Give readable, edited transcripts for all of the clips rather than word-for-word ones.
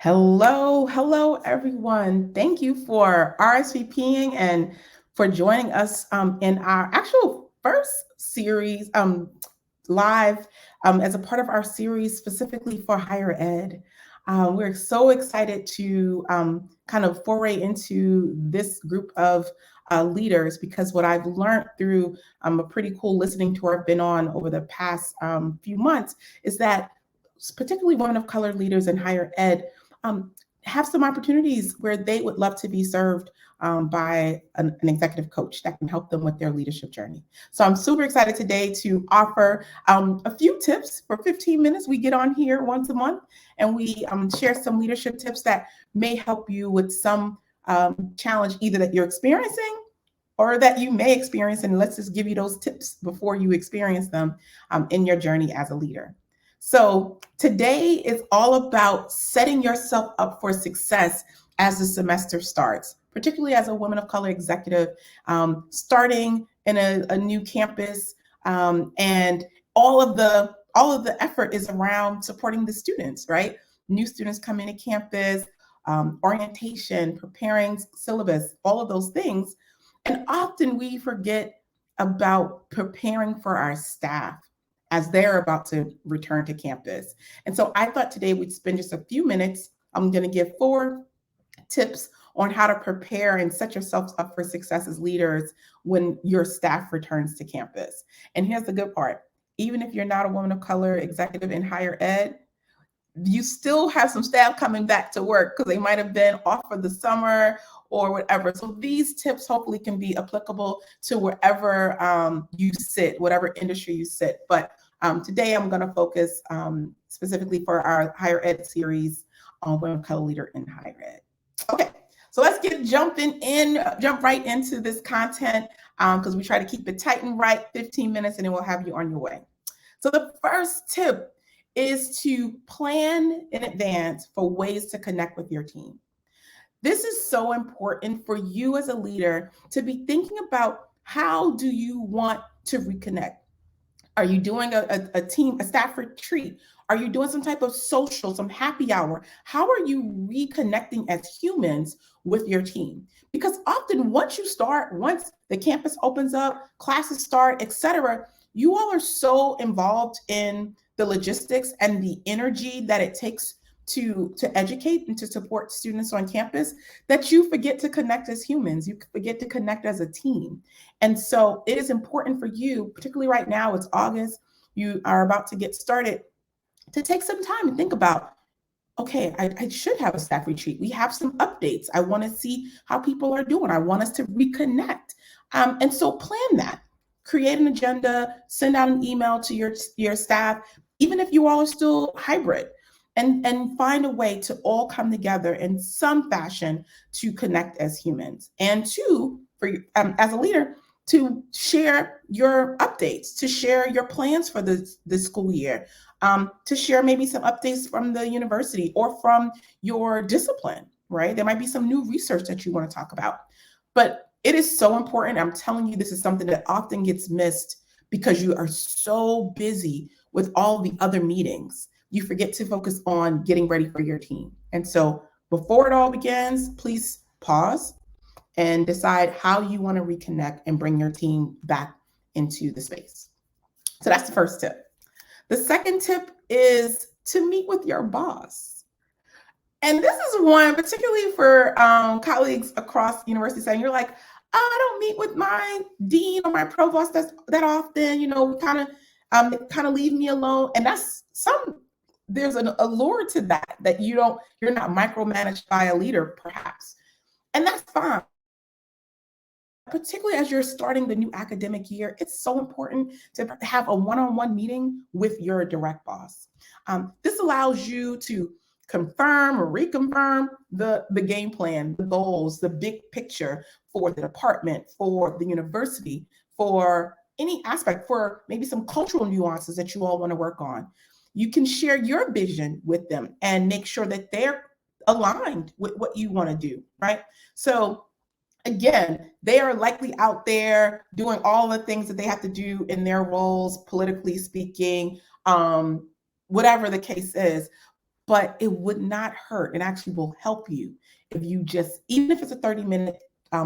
Hello, everyone. Thank you for RSVPing and for joining us in our actual first series live as a part of our series specifically for higher ed. We're so excited to kind of foray into this group of leaders because what I've learned through a pretty cool listening tour I've been on over the past few months is that particularly women of color leaders in higher ed um, have some opportunities where they would love to be served by an executive coach that can help them with their leadership journey. So I'm super excited today to offer a few tips for 15 minutes. We get on here once a month and we share some leadership tips that may help you with some challenge either that you're experiencing or that you may experience. And let's just give you those tips before you experience them in your journey as a leader. So today is all about setting yourself up for success as the semester starts, particularly as a woman of color executive, starting in a new campus, and all of the effort is around supporting the students, right? New students coming to campus, orientation, preparing syllabus, all of those things. And often we forget about preparing for our staff as they're about to return to campus. And so I thought today we'd spend just a few minutes. I'm going to give 4 tips on how to prepare and set yourselves up for success as leaders when your staff returns to campus. And here's the good part. Even if you're not a woman of color executive in higher ed, you still have some staff coming back to work because they might have been off for the summer or whatever. So these tips hopefully can be applicable to wherever you sit, whatever industry you sit. But today I'm going to focus specifically for our higher ed series on women of color leader in higher ed. Okay, so let's jump right into this content because we try to keep it tight and right, 15 minutes, and then we'll have you on your way. So the first tip is to plan in advance for ways to connect with your team. This is so important for you as a leader to be thinking about how do you want to reconnect? Are you doing a staff retreat? Are you doing some type of social, some happy hour? How are you reconnecting as humans with your team? Because often once the campus opens up, classes start, etc., you all are so involved in the logistics and the energy that it takes to educate and to support students on campus that you forget to connect as humans. You forget to connect as a team. And so it is important for you, particularly right now, it's August, you are about to get started, to take some time and think about, okay, I should have a staff retreat. We have some updates. I want to see how people are doing. I want us to reconnect. And so plan that. Create an agenda, send out an email to your staff, even if you all are still hybrid, and find a way to all come together in some fashion to connect as humans. And as a leader, to share your updates, to share your plans for the school year, to share maybe some updates from the university or from your discipline, right? There might be some new research that you want to talk about. But it is so important. I'm telling you, this is something that often gets missed because you are so busy with all the other meetings. You forget to focus on getting ready for your team. And so before it all begins, please pause and decide how you want to reconnect and bring your team back into the space. So that's the first tip. The second tip is to meet with your boss. And this is one, particularly for colleagues across the university setting. You're like, I don't meet with my dean or my provost that often. We kind of leave me alone. And there's an allure to that you're not micromanaged by a leader, perhaps. And that's fine. Particularly as you're starting the new academic year, it's so important to have a one-on-one meeting with your direct boss. This allows you to confirm or reconfirm the game plan, the goals, the big picture for the department, for the university, for any aspect, for maybe some cultural nuances that you all want to work on. You can share your vision with them and make sure that they're aligned with what you want to do, right? So again, they are likely out there doing all the things that they have to do in their roles, politically speaking, whatever the case is. but it would not hurt and actually will help you if you just, even if it's a 30-minute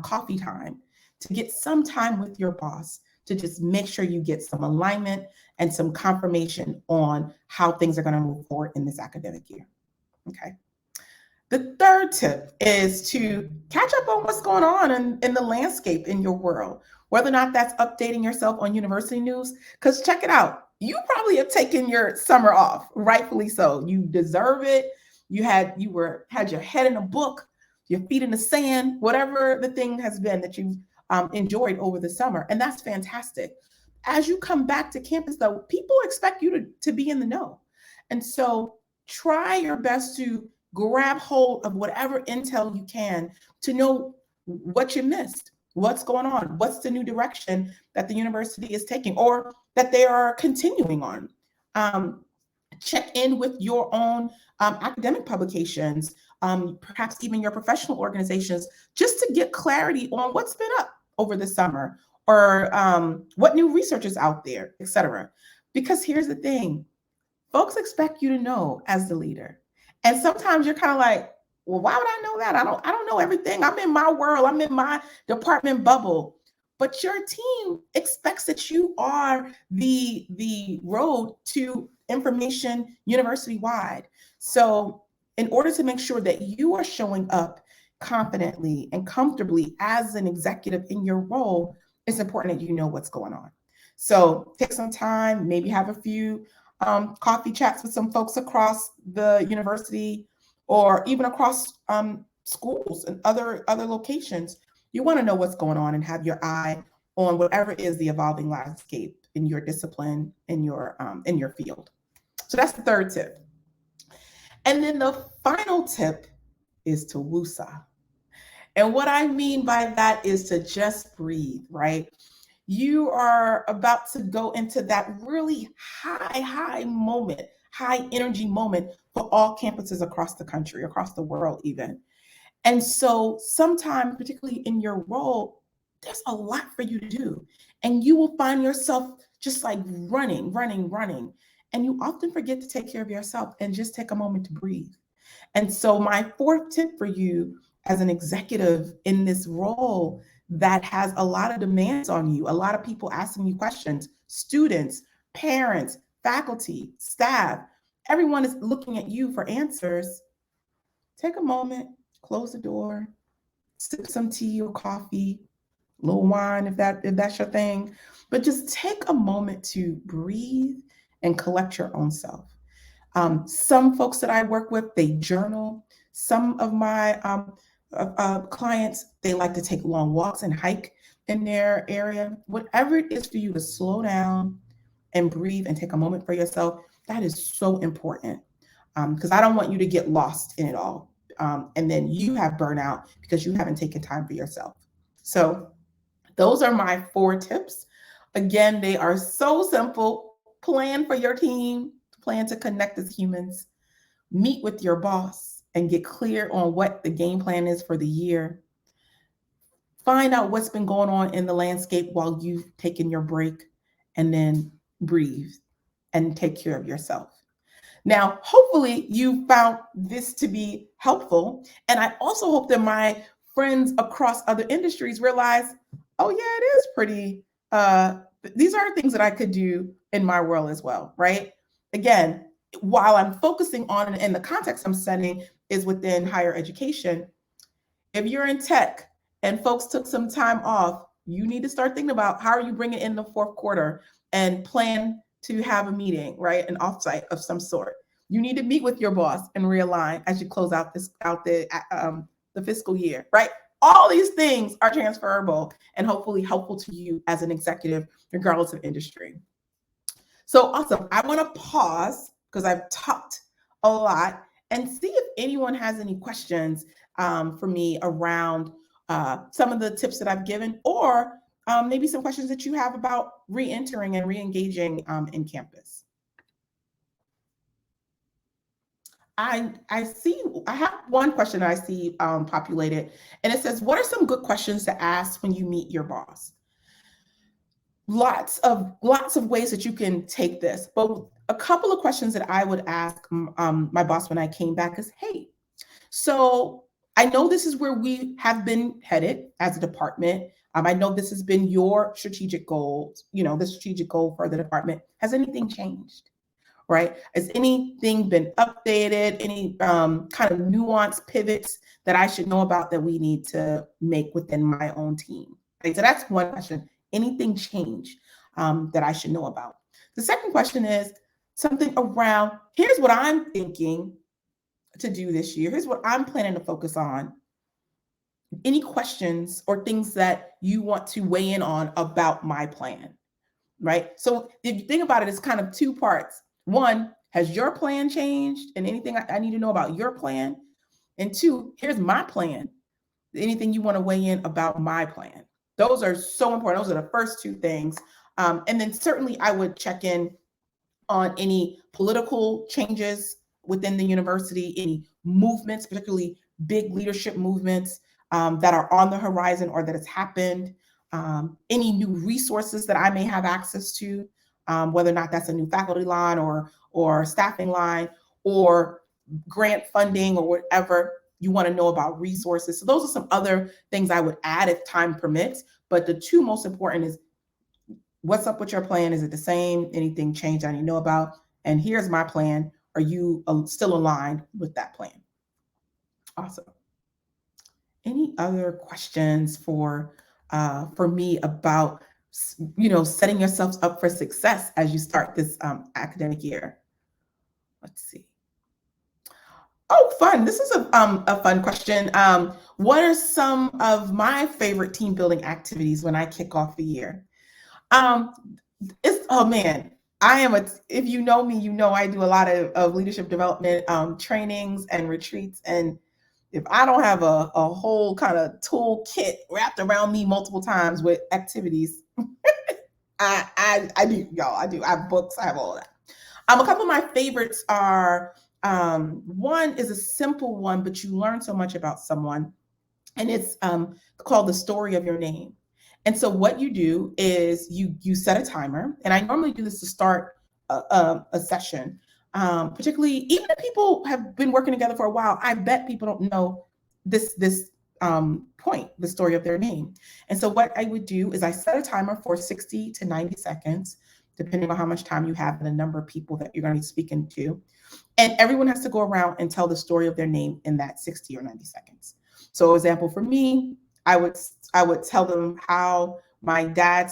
coffee time, to get some time with your boss to just make sure you get some alignment and some confirmation on how things are going to move forward in this academic year. Okay. The third tip is to catch up on what's going on in the landscape in your world, whether or not that's updating yourself on university news, because check it out. You probably have taken your summer off, rightfully so. You deserve it. You had your head in a book, your feet in the sand, whatever the thing has been that you've enjoyed over the summer. And that's fantastic. As you come back to campus, though, people expect you to be in the know. And so try your best to grab hold of whatever intel you can to know what you missed, what's going on, what's the new direction that the university is taking or that they are continuing on. Check in with your own academic publications, perhaps even your professional organizations, just to get clarity on what's been up over the summer or what new research is out there, et cetera. Because here's the thing, folks expect you to know as the leader. And sometimes you're kind of like, well, why would I know that? I don't know everything. I'm in my world. I'm in my department bubble. But your team expects that you are the road to information university-wide. So in order to make sure that you are showing up confidently and comfortably as an executive in your role, it's important that you know what's going on. So take some time, maybe have a few coffee chats with some folks across the university or even across schools and other locations. You want to know what's going on and have your eye on whatever is the evolving landscape in your discipline, in your field. So that's the third tip. And then the final tip is to woosah. And what I mean by that is to just breathe, right? You are about to go into that really high moment, high energy moment for all campuses across the country, across the world even. And so sometimes, particularly in your role, there's a lot for you to do. And you will find yourself just like running. And you often forget to take care of yourself and just take a moment to breathe. And so my fourth tip for you as an executive in this role that has a lot of demands on you, a lot of people asking you questions, students, parents, faculty, staff, everyone is looking at you for answers. Take a moment, close the door, sip some tea or coffee, a little wine if that's your thing, but just take a moment to breathe and collect your own self. Some folks that I work with, they journal. Some of my clients, they like to take long walks and hike in their area. Whatever it is for you to slow down and breathe and take a moment for yourself, that is so important because I don't want you to get lost in it all. And then you have burnout because you haven't taken time for yourself. So those are my 4 tips. Again, they are so simple. Plan for your team, plan to connect as humans, meet with your boss and get clear on what the game plan is for the year. Find out what's been going on in the landscape while you've taken your break, and then breathe and take care of yourself. Now, hopefully you found this to be helpful. And I also hope that my friends across other industries realize, oh yeah, it is pretty, these are things that I could do in my world as well, right? Again, while I'm focusing on, and the context I'm setting is within higher education, if you're in tech and folks took some time off, you need to start thinking about how are you bringing in the fourth quarter and plan to have a meeting, right? An offsite of some sort. You need to meet with your boss and realign as you close out the fiscal year, right? All these things are transferable and hopefully helpful to you as an executive, regardless of industry. So awesome. I want to pause because I've talked a lot and see if anyone has any questions for me around some of the tips that I've given, or maybe some questions that you have about re-entering and re-engaging in campus. I have one question I see populated, and it says, what are some good questions to ask when you meet your boss? lots of ways that you can take this. But a couple of questions that I would ask my boss when I came back is, hey, so I know this is where we have been headed as a department. I know this has been your strategic goals, the strategic goal for the department. Has anything changed? Right? Has anything been updated? Any kind of nuanced pivots that I should know about that we need to make within my own team? Right? So that's one question. Anything change that I should know about? The second question is something around, here's what I'm thinking to do this year. Here's what I'm planning to focus on. Any questions or things that you want to weigh in on about my plan? Right? So if you think about it, it's kind of two parts. One, has your plan changed and anything I need to know about your plan? And two, here's my plan. Anything you want to weigh in about my plan? Those are so important. Those are the first two things. And then certainly I would check in on any political changes within the university, any movements, particularly big leadership movements that are on the horizon or that has happened, any new resources that I may have access to, whether or not that's a new faculty line or staffing line or grant funding or whatever you want to know about resources. So those are some other things I would add if time permits. But the two most important is, what's up with your plan? Is it the same? Anything changed I need to know about? And here's my plan. Are you still aligned with that plan? Awesome. Any other questions for me about setting yourselves up for success as you start this academic year? Let's see. Oh, fun. This is a fun question. What are some of my favorite team building activities when I kick off the year? Oh man, if you know me, I do a lot of leadership development trainings and retreats. And if I don't have a whole kind of toolkit wrapped around me multiple times with activities, I do, y'all. I do. I have books. I have all of that. A couple of my favorites are, one is a simple one, but you learn so much about someone, and it's called The Story of Your Name. And so what you do is you set a timer, and I normally do this to start a session, particularly even if people have been working together for a while. I bet people don't know this point, the story of their name. And so what I would do is I set a timer for 60 to 90 seconds, depending on how much time you have and the number of people that you're going to be speaking to. And everyone has to go around and tell the story of their name in that 60 or 90 seconds. So example for me, I would tell them how my dad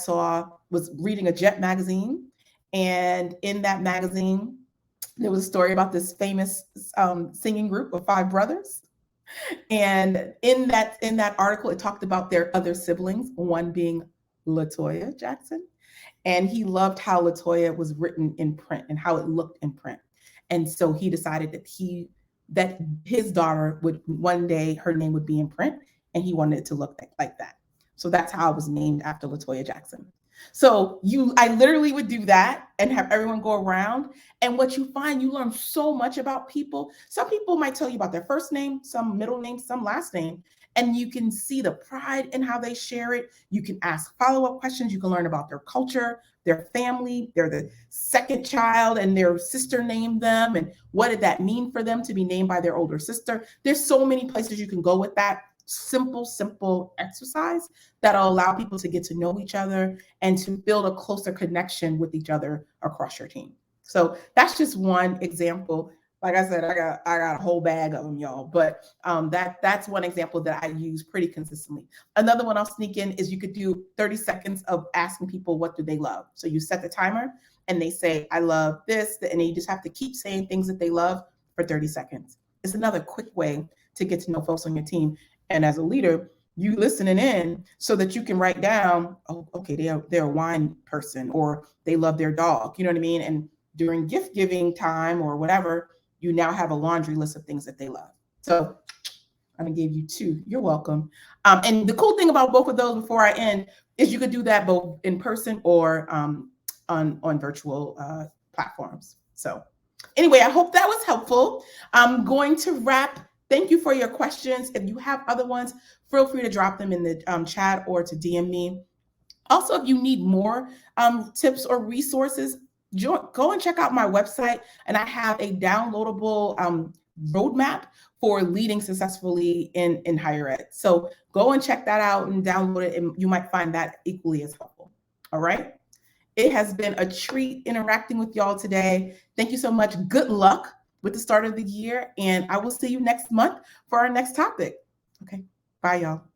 was reading a Jet magazine. And in that magazine, there was a story about this famous singing group of 5 brothers. And in that article, it talked about their other siblings, one being LaToya Jackson. And he loved how LaToya was written in print and how it looked in print. And so he decided that his daughter would one day, her name would be in print, and he wanted it to look like that. So that's how it was named after LaToya Jackson. So I literally would do that and have everyone go around. And what you find, you learn so much about people. Some people might tell you about their first name, some middle name, some last name. And you can see the pride in how they share it. You can ask follow-up questions. You can learn about their culture, their family. They're the second child and their sister named them. And what did that mean for them to be named by their older sister? There's so many places you can go with that simple exercise that'll allow people to get to know each other and to build a closer connection with each other across your team. So that's just one example. Like I said, I got a whole bag of them, y'all. But that's one example that I use pretty consistently. Another one I'll sneak in is you could do 30 seconds of asking people what do they love. So you set the timer and they say, I love this, and then you just have to keep saying things that they love for 30 seconds. It's another quick way to get to know folks on your team. And as a leader, you listening in so that you can write down, oh, okay, they're a wine person, or they love their dog. You know what I mean? And during gift giving time or whatever, you now have a laundry list of things that they love. So I'm gonna give you 2. You're welcome. And the cool thing about both of those before I end is you could do that both in person or on virtual platforms. So anyway, I hope that was helpful. I'm going to wrap. Thank you for your questions. If you have other ones, feel free to drop them in the chat or to DM me. Also, if you need more tips or resources, go and check out my website, and I have a downloadable roadmap for leading successfully in higher ed. So go and check that out and download it, and you might find that equally as helpful. All right. It has been a treat interacting with y'all today. Thank you so much. Good luck with the start of the year, and I will see you next month for our next topic. Okay. Bye, y'all.